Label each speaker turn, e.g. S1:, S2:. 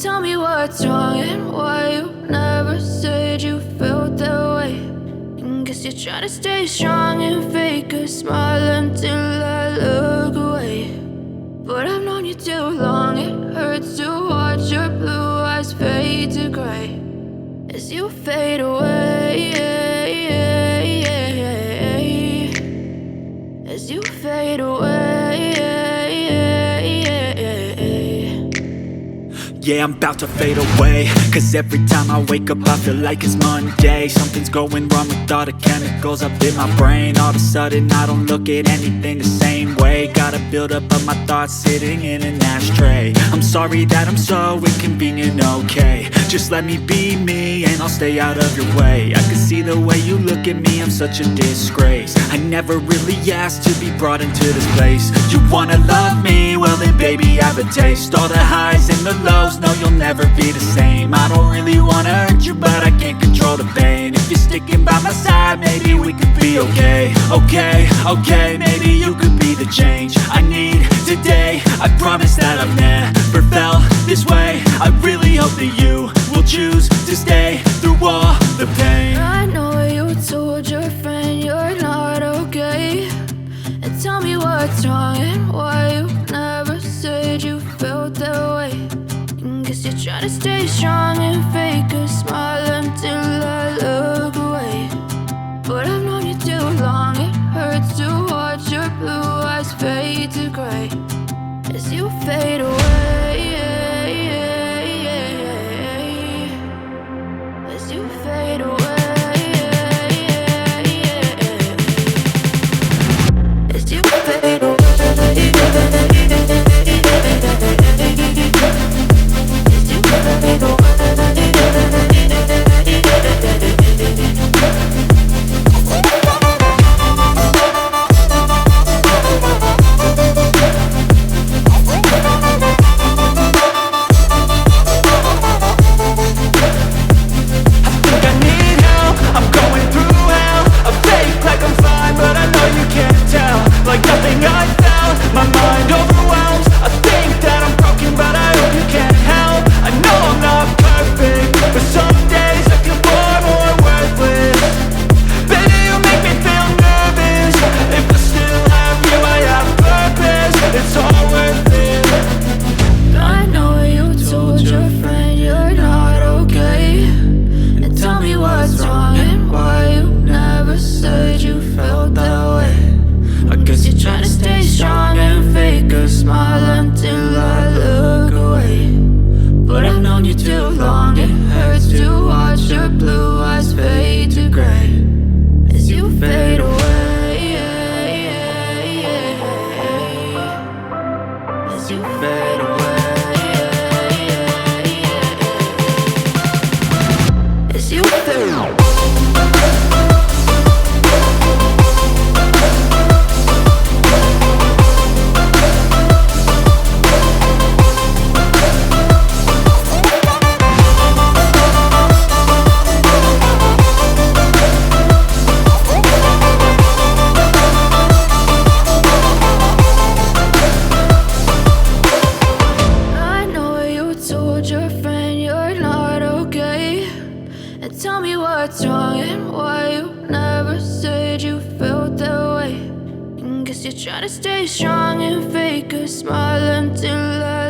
S1: Tell me what's wrong and why you never said you felt that way. And guess you're trying to stay strong and fake a smile until I look away. But I've known you too long, it hurts to watch your blue eyes fade to gray as you fade away. As you fade away.
S2: Yeah, I'm about to fade away, cause every time I wake up I feel like it's Monday. Something's going wrong with all the chemicals up in my brain. All of a sudden I don't look at anything the same way. Got a buildup of my thoughts sitting in an ashtray. I'm sorry that I'm so inconvenient, okay. Just let me be me and I'll stay out of your way. I can see the way you look at me, I'm such a disgrace. I never really asked to be brought into this place. You wanna love me? Well then baby I have a taste. All the highs and the lows, no you'll never be the same. I don't really wanna hurt you but I can't control the pain. If you're sticking by my side maybe we could be okay. Okay, maybe you could be the change I need today. I promise that I've never felt this way. I really hope that you will choose to stay through all the pain.
S1: I know you told your friend you're not okay. And tell me what's wrong and why you never said you felt that way. And guess you're trying to stay strong and fake a smile until I look away. But I've known you too long, it hurts to watch your blue eyes fade to gray as you fade away. As you fade away. As you fade away. As you fade away.
S2: Like nothing I felt, my mind overwhelms. I think that I'm broken but I hope you can't help. I know I'm not perfect, but some days I feel far more worthless. Baby, you make me feel nervous. If I still have you, I have purpose. It's all worth it.
S1: I know you told your friend you're not okay. And tell me what's wrong and why you never said you felt that way. I guess you're trying to stay strong and fake a smile until I look away. But I've known you too long, it hurts to watch your blue eyes fade to gray as you fade away. As you fade away. As you fade away. Tell me what's wrong and why you never said you felt that way. And guess you're trying to stay strong and fake a smile until I